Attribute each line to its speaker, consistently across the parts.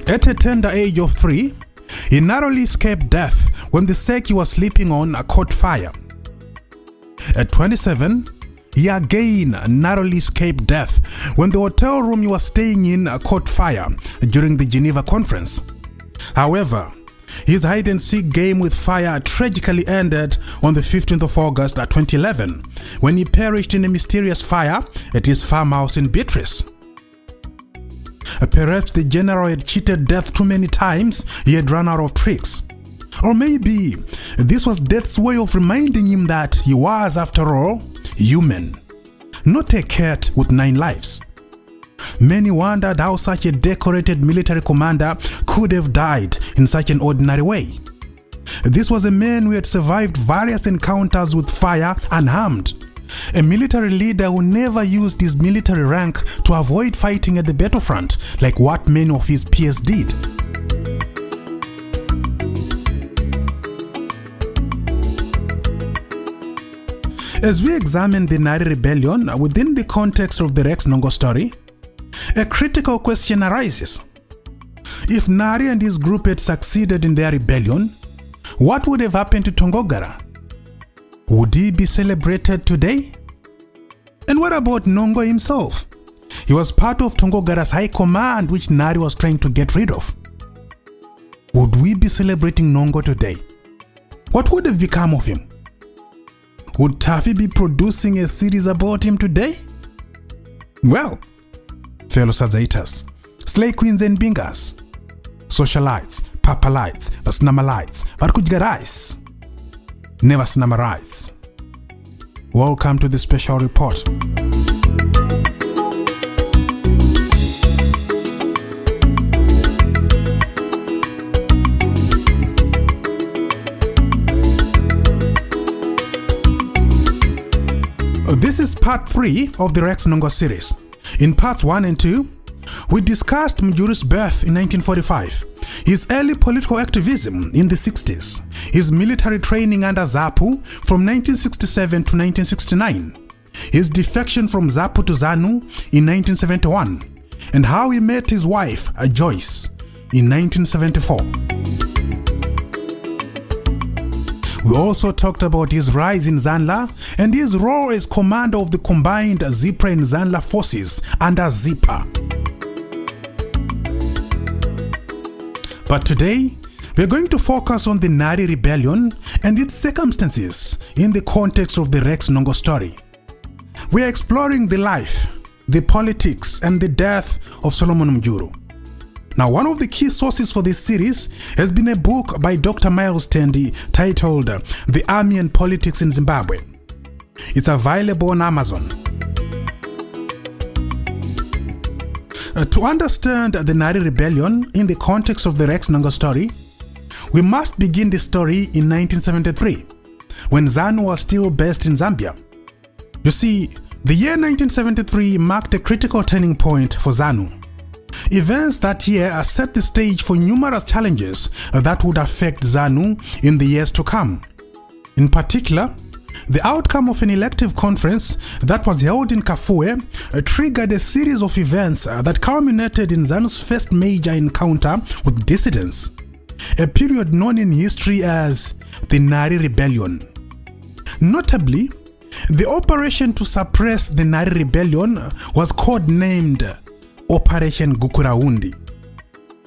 Speaker 1: At a tender age of 3, he narrowly escaped death when the sack he was sleeping on caught fire. At 27, he again narrowly escaped death when the hotel room he was staying in caught fire during the Geneva conference. However, his hide-and-seek game with fire tragically ended on the 15th of August 2011 when he perished in a mysterious fire at his farmhouse in Beatrice. Perhaps the general had cheated death too many times, he had run out of tricks. Or maybe this was death's way of reminding him that he was, after all, human, not a cat with 9 lives. Many wondered how such a decorated military commander could have died in such an ordinary way. This was a man who had survived various encounters with fire unharmed. A military leader who never used his military rank to avoid fighting at the battlefront like what many of his peers did. As we examine the Nhari rebellion within the context of the Rex Nongo story, a critical question arises. If Nhari and his group had succeeded in their rebellion, what would have happened to Tongogara? Would he be celebrated today? And what about Nongo himself? He was part of Tongogara's high command which Nhari was trying to get rid of. Would we be celebrating Nongo today? What would have become of him? Would Taffy be producing a series about him today? Well, fellow Sazaitas, Slay Queens and Bingas, Socialites, Papalites, Vasnamalites, Varkujgarais, Never Snamarites. Welcome to the special report. This is part 3 of the Rex Nongo series. In parts 1 and 2, we discussed Mujuru's birth in 1945, his early political activism in the 60s, his military training under ZAPU from 1967 to 1969, his defection from ZAPU to Zanu in 1971, and how he met his wife, Joyce, in 1974. We also talked about his rise in Zanla and his role as commander of the combined Zipra and Zanla forces under Zipa. But today, we're going to focus on the Nhari rebellion and its circumstances in the context of the Rex Nongo story. We are exploring the life, the politics, and the death of Solomon Mujuru. Now, one of the key sources for this series has been a book by Dr. Miles Tendi titled The Army and Politics in Zimbabwe. It's available on Amazon. To understand the Nhari rebellion in the context of the Rex Nongo story, we must begin the story in 1973, when Zanu was still based in Zambia. You see, the year 1973 marked a critical turning point for Zanu. Events that year set the stage for numerous challenges that would affect Zanu in the years to come. In particular, the outcome of an elective conference that was held in Kafue triggered a series of events that culminated in Zanu's first major encounter with dissidents, a period known in history as the Nhari Rebellion. Notably, the operation to suppress the Nhari Rebellion was codenamed Operation Gukuraundi.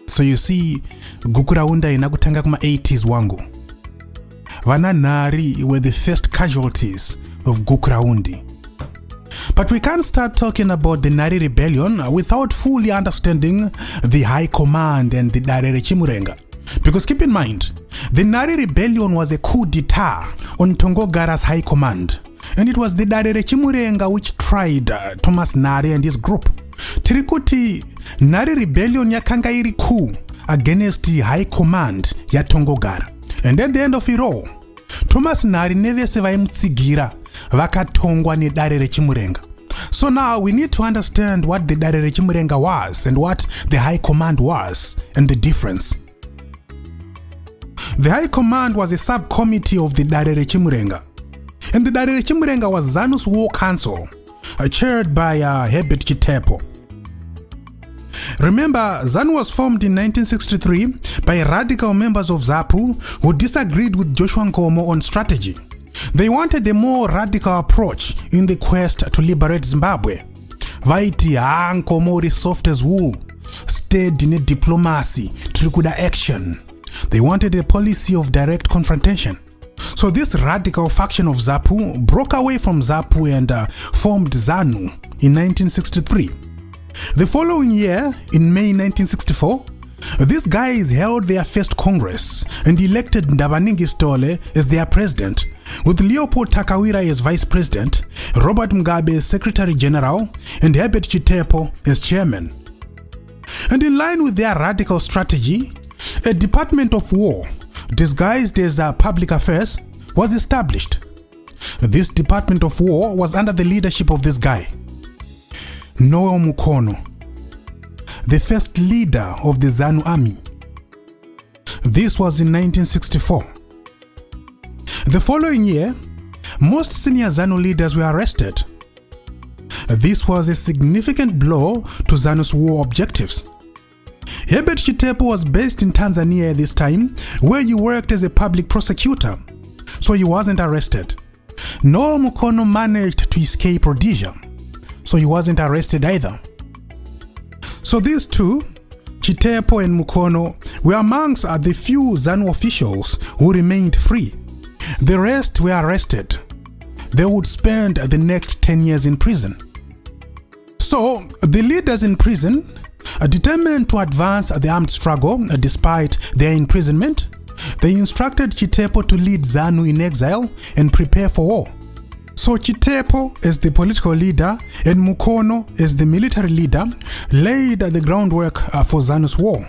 Speaker 1: So you see, Gukuraunda inakutanga kuma 80s wangu. Vana Nhari were the first casualties of Gukuraundi. But we can't start talking about the Nhari rebellion without fully understanding the high command and the Darere Chimurenga. Because keep in mind, the Nhari rebellion was a coup d'etat on Tongogara's high command. And it was the Darere Chimurenga which tried Thomas Nhari and his group. Tirikuti Nhari rebellion yakanga iri coup against the high command ya Tongogara. And at the end of it all, Thomas Nhari nevese vaimutsigira vakatongwa ne Darere Chimurenga. So now we need to understand what the Darere Chimurenga was and what the high command was and the difference. The high command was a subcommittee of the Darere Chimurenga. And the Darere Chimurenga was Zanu's war council, chaired by Herbert Kitepo. Remember, ZANU was formed in 1963 by radical members of ZAPU who disagreed with Joshua Nkomo on strategy. They wanted a more radical approach in the quest to liberate Zimbabwe. Vaiti Nkomo uri soft as wool, steady in diplomacy, trikuda action. They wanted a policy of direct confrontation. So this radical faction of ZAPU broke away from ZAPU and formed ZANU in 1963. The following year, in May 1964, these guys held their first Congress and elected Ndabaningi Stole as their president, with Leopold Takawira as vice president, Robert Mugabe as secretary general, and Herbert Chitepo as chairman. And in line with their radical strategy, a Department of War, disguised as Public Affairs, was established. This Department of War was under the leadership of this guy, Nongo Mukono, the first leader of the ZANU army. This was in 1964. The following year, most senior ZANU leaders were arrested. This was a significant blow to ZANU's war objectives. Herbert Chitepo was based in Tanzania at this time, where he worked as a public prosecutor, so he wasn't arrested. Nongo Mukono managed to escape Rhodesia, so he wasn't arrested either. So these two, Chitepo and Mukono, were amongst the few ZANU officials who remained free. The rest were arrested. They would spend the next 10 years in prison. So the leaders in prison, determined to advance the armed struggle despite their imprisonment, they instructed Chitepo to lead ZANU in exile and prepare for war. So Chitepo, as the political leader, and Mukono, as the military leader, laid the groundwork for ZANU's war.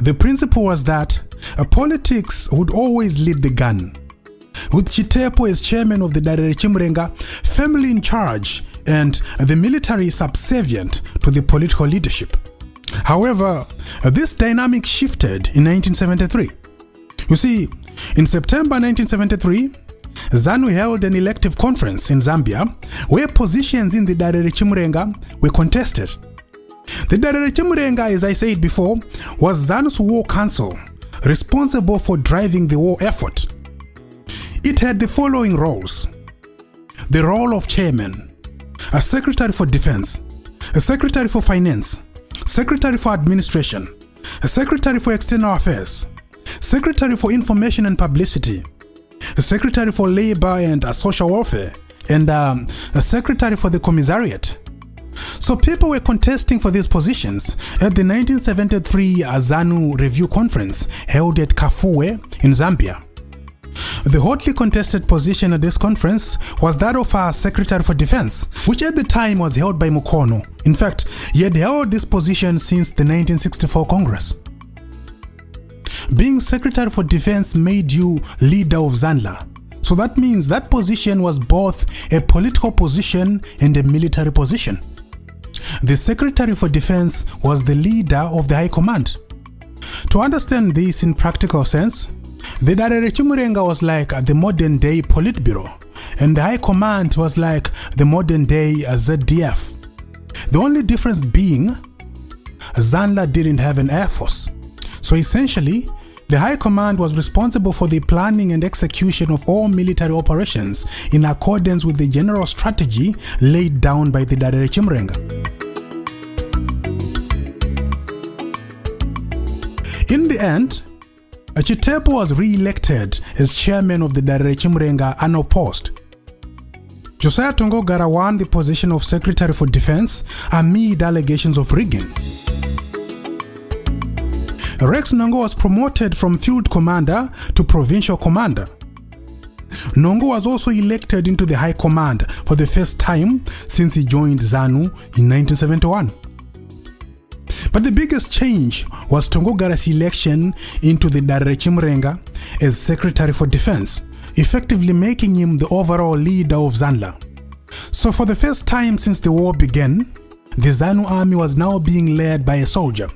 Speaker 1: The principle was that politics would always lead the gun, with Chitepo as chairman of the Darere Chimurenga firmly in charge and the military subservient to the political leadership. However, this dynamic shifted in 1973. You see, in September 1973, ZANU held an elective conference in Zambia where positions in the Darere Chimurenga were contested. The Darere Chimurenga, as I said before, was ZANU's war council, responsible for driving the war effort. It had the following roles: the role of chairman, a secretary for defense, a secretary for finance, secretary for administration, a secretary for external affairs, secretary for information and publicity, a secretary for labor and social welfare, and a secretary for the commissariat. So people were contesting for these positions at the 1973 ZANU Review Conference held at Kafue in Zambia. The hotly contested position at this conference was that of a Secretary for Defense, which at the time was held by Mukono. In fact, he had held this position since the 1964 Congress. Being Secretary for Defense made you leader of ZANLA. So that means that position was both a political position and a military position. The Secretary for Defense was the leader of the High Command. To understand this in practical sense, the Darere Chimurenga was like the modern day Politburo, and the High Command was like the modern day ZDF. The only difference being, ZANLA didn't have an air force. So essentially, the High Command was responsible for the planning and execution of all military operations in accordance with the general strategy laid down by the Darere Chimurenga. In the end, Chitepo was re-elected as chairman of the Darere Chimurenga unopposed. Josiah Tongogara won the position of Secretary for Defense amid allegations of rigging. Rex Nongo was promoted from field commander to provincial commander. Nongo was also elected into the High Command for the first time since he joined ZANU in 1971. But the biggest change was Tongogara's election into the Darere Chimurenga as Secretary for Defense, effectively making him the overall leader of ZANLA. So for the first time since the war began, the ZANU army was now being led by a soldier.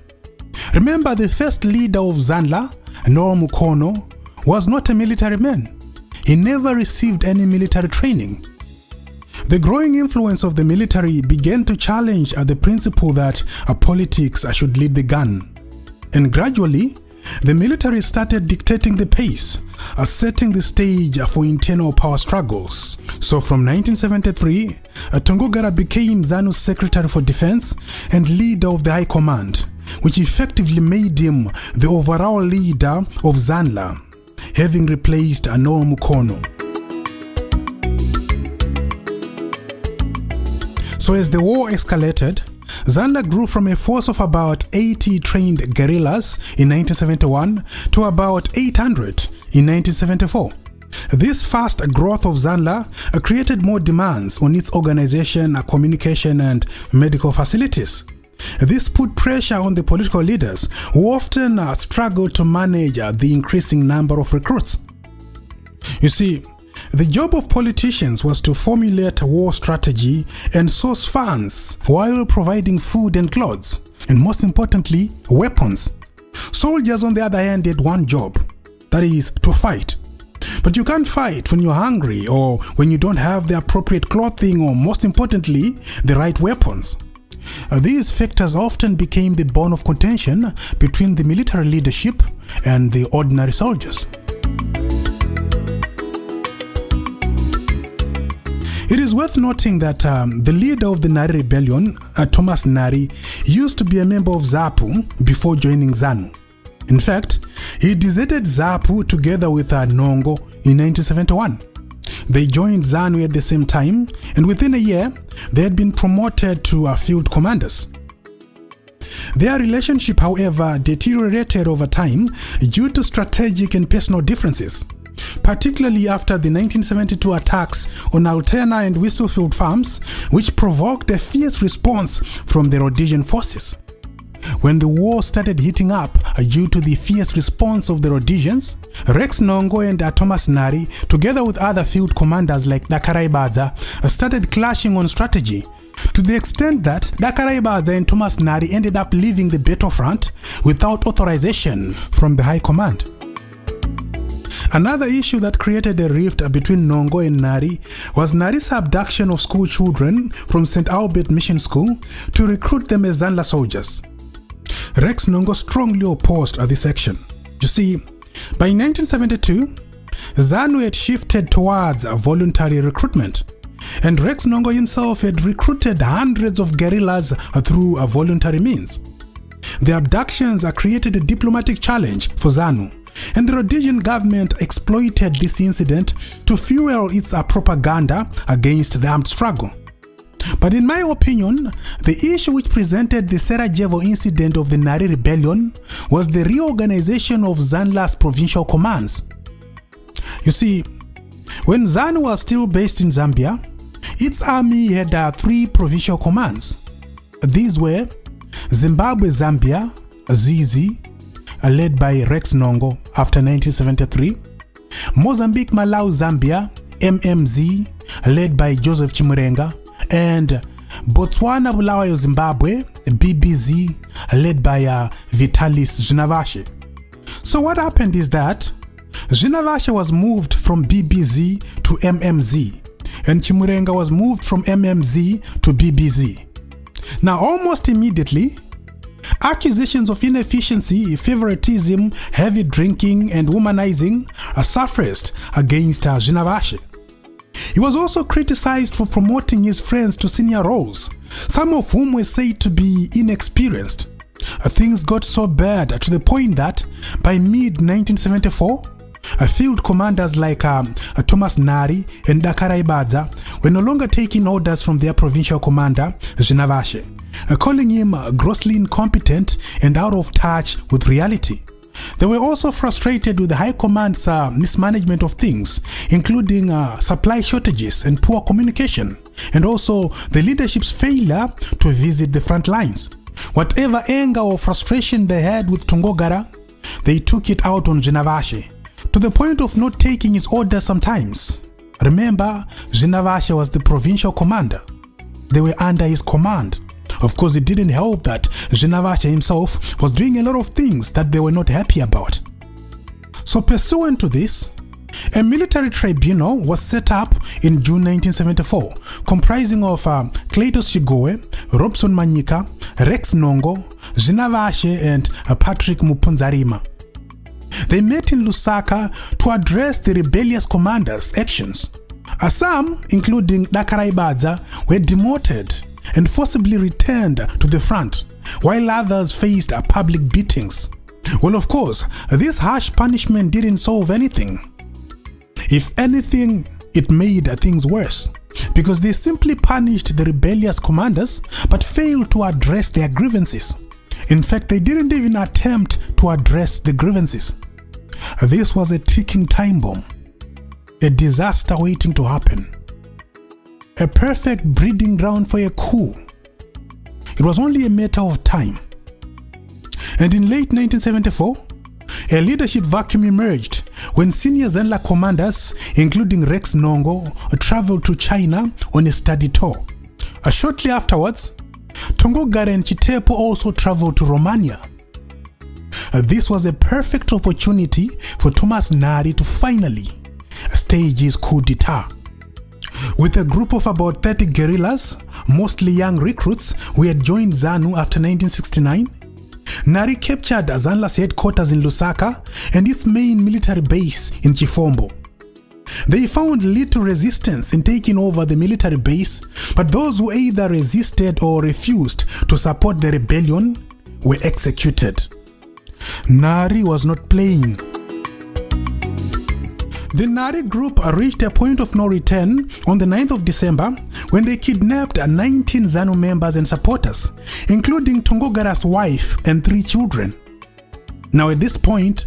Speaker 1: Remember, the first leader of ZANLA, Nongo Mukono, was not a military man. He never received any military training. The growing influence of the military began to challenge the principle that politics should lead the gun. And gradually, the military started dictating the pace, setting the stage for internal power struggles. So from 1973, Tongogara became Zanu's Secretary for Defense and leader of the High Command, which effectively made him the overall leader of Zanla, having replaced Nongo Mukono. So as the war escalated, Zanla grew from a force of about 80 trained guerrillas in 1971 to about 800 in 1974. This fast growth of Zanla created more demands on its organization, communication, and medical facilities. This put pressure on the political leaders, who often struggled to manage the increasing number of recruits. You see, the job of politicians was to formulate war strategy and source funds while providing food and clothes, and most importantly, weapons. Soldiers, on the other hand, did one job, that is, to fight. But you can't fight when you're hungry or when you don't have the appropriate clothing or, most importantly, the right weapons. These factors often became the bone of contention between the military leadership and the ordinary soldiers. It is worth noting that the leader of the Nhari rebellion, Thomas Nhari, used to be a member of ZAPU before joining ZANU. In fact, he deserted ZAPU together with Nongo in 1971. They joined ZANU at the same time, and within a year, they had been promoted to field commanders. Their relationship, however, deteriorated over time due to strategic and personal differences, particularly after the 1972 attacks on Alterna and Whistlefield farms, which provoked a fierce response from the Rhodesian forces. When the war started heating up due to the fierce response of the Rhodesians, Rex Nongo and Thomas Nhari, together with other field commanders like Dakaraibaza, started clashing on strategy, to the extent that Dakaraibaza and Thomas Nhari ended up leaving the battlefront without authorization from the High Command. Another issue that created a rift between Nongo and Nhari was Nhari's abduction of school children from St. Albert Mission School to recruit them as Zanla soldiers. Rex Nongo strongly opposed this action. You see, by 1972, ZANU had shifted towards voluntary recruitment, and Rex Nongo himself had recruited hundreds of guerrillas through voluntary means. The abductions created a diplomatic challenge for ZANU, and the Rhodesian government exploited this incident to fuel its propaganda against the armed struggle. But in my opinion, the issue which presented the Sarajevo incident of the Nhari rebellion was the reorganization of Zanla's provincial commands. You see, when ZANU was still based in Zambia, its army had 3 provincial commands. These were Zimbabwe-Zambia, ZZ, led by Rex Nongo after 1973, Mozambique-Malawi-Zambia, MMZ, led by Joseph Chimurenga, and Botswana-Bulawayo-Zimbabwe, BBZ, led by Vitalis Zvinavashe. So what happened is that Zvinavashe was moved from BBZ to MMZ, and Chimurenga was moved from MMZ to BBZ. Now, almost immediately, accusations of inefficiency, favoritism, heavy drinking, and womanizing surfaced against Zvinavashe. He was also criticized for promoting his friends to senior roles, some of whom were said to be inexperienced. Things got so bad to the point that by mid-1974, field commanders like Thomas Nhari and Dakaraibaza were no longer taking orders from their provincial commander, Zvinavashe, calling him grossly incompetent and out of touch with reality. They were also frustrated with the High Command's mismanagement of things, including supply shortages and poor communication, and also the leadership's failure to visit the front lines. Whatever anger or frustration they had with Tongogara, they took it out on Zvinavashe, to the point of not taking his orders sometimes. Remember, Zvinavashe was the provincial commander. They were under his command. Of course, it didn't help that Zvinavashe himself was doing a lot of things that they were not happy about. So pursuant to this, A military tribunal was set up in June 1974, comprising of Cletus Chigoe, Robson Manyika, Rex Nongo, Zinavashe, and Patrick Mupunzarima. They met in Lusaka to address the rebellious commanders' actions. Some, including Dakaraibaza, were demoted and forcibly returned to the front, while others faced public beatings. Well, of course, this harsh punishment didn't solve anything. If anything, it made things worse, because they simply punished the rebellious commanders but failed to address their grievances. In fact, they didn't even attempt to address the grievances. This was a ticking time bomb, a disaster waiting to happen, a perfect breeding ground for a coup. It was only a matter of time. And in late 1974, a leadership vacuum emerged when senior Zenla commanders, including Rex Nongo, traveled to China on a study tour. Shortly afterwards, Tongogara and Chitepo also traveled to Romania. This was a perfect opportunity for Thomas Nhari to finally stage his coup d'etat. With a group of about 30 guerrillas, mostly young recruits who had joined Zanu after 1969, Nhari captured Zanla's headquarters in Lusaka and its main military base in Chifombo. They found little resistance in taking over the military base, but those who either resisted or refused to support the rebellion were executed. Nhari was not playing. The Nhari group reached a point of no return on the 9th of December when they kidnapped 19 Zanu members and supporters, including Tongogara's wife and 3 children. Now at this point,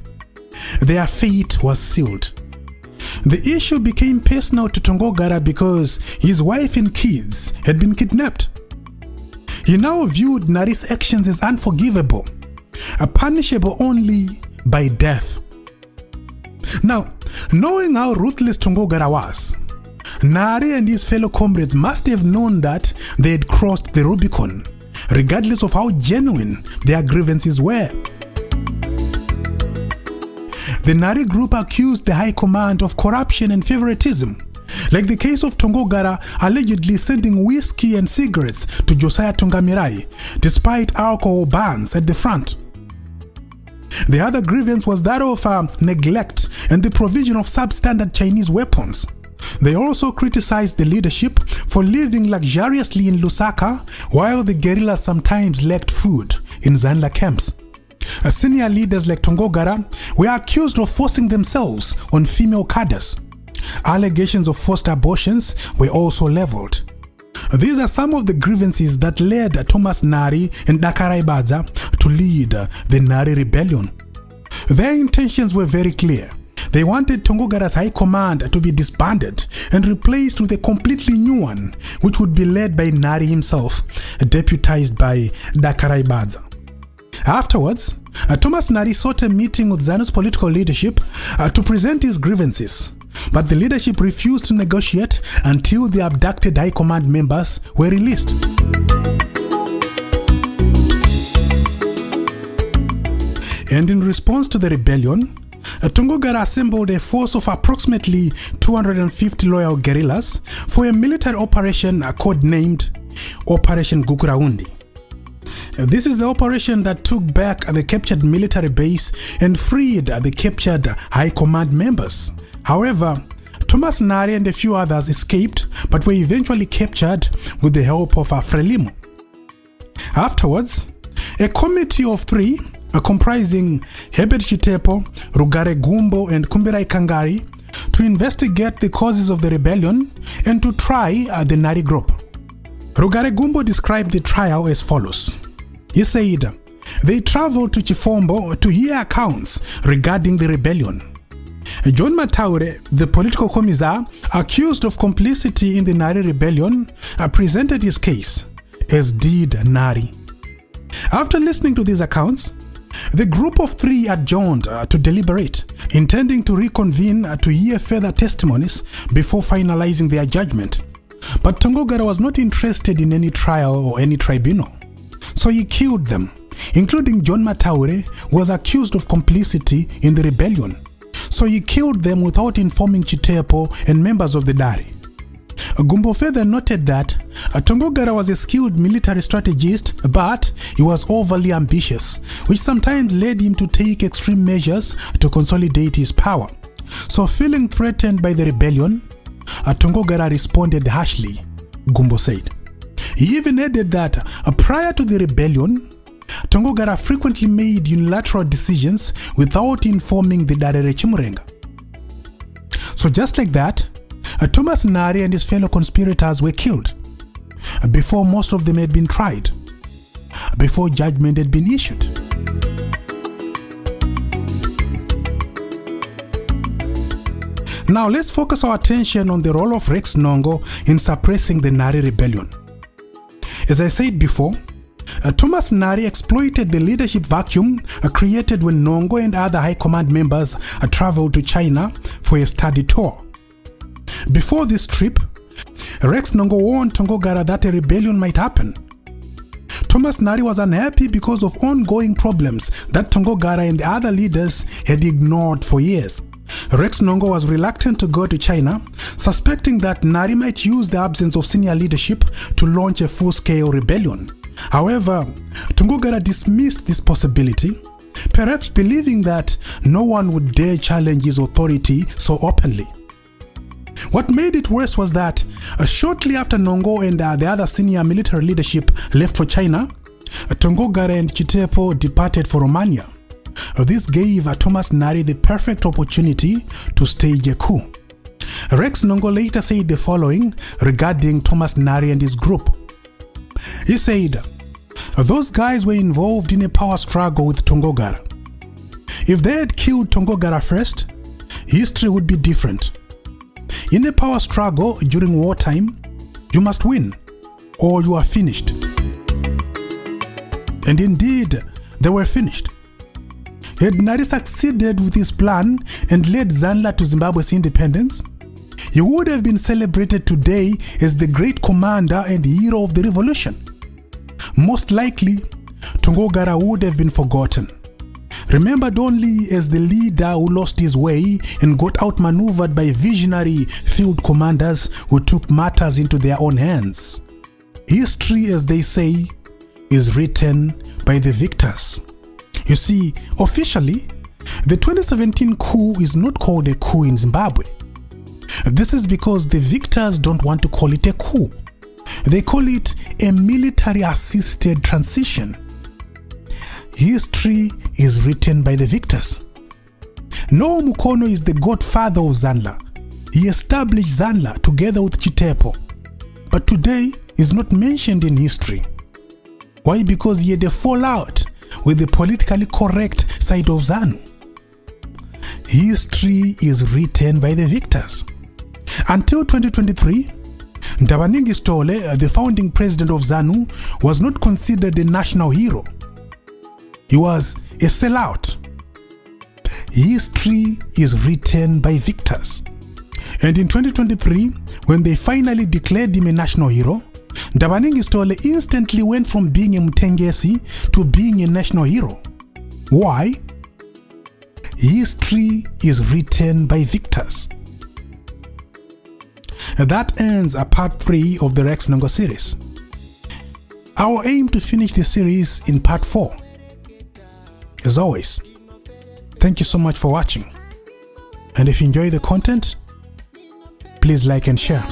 Speaker 1: their fate was sealed. The issue became personal to Tongogara because his wife and kids had been kidnapped. He now viewed Nhari's actions as unforgivable, punishable only by death. Now, knowing how ruthless Tongogara was, Nhari and his fellow comrades must have known that they had crossed the Rubicon, regardless of how genuine their grievances were. The Nhari group accused the High Command of corruption and favoritism, like the case of Tongogara allegedly sending whiskey and cigarettes to Josiah Tongamirai, despite alcohol bans at the front. The other grievance was that of neglect and the provision of substandard Chinese weapons. They also criticized the leadership for living luxuriously in Lusaka, while the guerrillas sometimes lacked food in Zanla camps. Senior leaders like Tongogara were accused of forcing themselves on female cadres. Allegations of forced abortions were also leveled. These are some of the grievances that led Thomas Nhari and Dakaraibaza to lead the Nhari rebellion. Their intentions were very clear. They wanted Tongogara's high command to be disbanded and replaced with a completely new one, which would be led by Nhari himself, deputized by Dakaraibaza. Afterwards, Thomas Nhari sought a meeting with Zanu's political leadership to present his grievances, but the leadership refused to negotiate until the abducted high command members were released. And in response to the rebellion, Tongogara assembled a force of approximately 250 loyal guerrillas for a military operation codenamed Operation Gukurahundi. This is the operation that took back the captured military base and freed the captured high command members. However, Thomas Nhari and a few others escaped but were eventually captured with the help of Frelimo. Afterwards, a committee of 3 comprising Herbert Chitepo, Rugare Gumbo and Kumbirai Kangari to investigate the causes of the rebellion and to try the Nhari group. Rugare Gumbo described the trial as follows. He said, they traveled to Chifombo to hear accounts regarding the rebellion. John Mataure, the political commissar accused of complicity in the Nhari rebellion, presented his case, as did Nhari. After listening to these accounts, the group of 3 adjourned to deliberate, intending to reconvene to hear further testimonies before finalizing their judgment. But Tongogara was not interested in any trial or any tribunal, so he killed them, including John Mataure, who was accused of complicity in the rebellion. So he killed them without informing Chitepo and members of the Dari. Gumbo further noted that Tongogara was a skilled military strategist, but he was overly ambitious, which sometimes led him to take extreme measures to consolidate his power. So feeling threatened by the rebellion, Tongogara responded harshly, Gumbo said. He even added that prior to the rebellion, Tongogara frequently made unilateral decisions without informing the Darere Chimurenga. So just like that, Thomas Nhari and his fellow conspirators were killed before most of them had been tried, before judgment had been issued. Now let's focus our attention on the role of Rex Nongo in suppressing the Nhari rebellion. As I said before, Thomas Nhari exploited the leadership vacuum created when Nongo and other high command members traveled to China for a study tour. Before this trip, Rex Nongo warned Tongogara that a rebellion might happen. Thomas Nhari was unhappy because of ongoing problems that Tongogara and the other leaders had ignored for years. Rex Nongo was reluctant to go to China, suspecting that Nhari might use the absence of senior leadership to launch a full-scale rebellion. However, Tongogara dismissed this possibility, perhaps believing that no one would dare challenge his authority so openly. What made it worse was that shortly after Nongo and the other senior military leadership left for China, Tongogara and Chitepo departed for Romania. This gave Thomas Nhari the perfect opportunity to stage a coup. Rex Nongo later said the following regarding Thomas Nhari and his group. He said, "Those guys were involved in a power struggle with Tongogara. If they had killed Tongogara first, history would be different. In a power struggle during wartime, you must win or you are finished." And indeed, they were finished. Had Nhari succeeded with his plan and led Zanla to Zimbabwe's independence, he would have been celebrated today as the great commander and hero of the revolution. Most likely, Tongogara would have been forgotten, remembered only as the leader who lost his way and got outmaneuvered by visionary field commanders who took matters into their own hands. History, as they say, is written by the victors. You see, officially, the 2017 coup is not called a coup in Zimbabwe. This is because the victors don't want to call it a coup. They call it a military-assisted transition. History is written by the victors. Noah Mukono is the godfather of Zanla. He established Zanla together with Chitepo. But today is not mentioned in history. Why? Because he had a fallout with the politically correct side of Zanu. History is written by the victors. Until 2023, Ndabaningi Stole, the founding president of Zanu, was not considered a national hero. He was a sellout. History is written by victors. And in 2023, when they finally declared him a national hero, Ndabaningi Stole instantly went from being a Mutengesi to being a national hero. Why? History is written by victors. That ends part 3 of the Rex Nongo series. Our aim to finish the series in part 4. As always, thank you so much for watching. And if you enjoy the content, please like and share.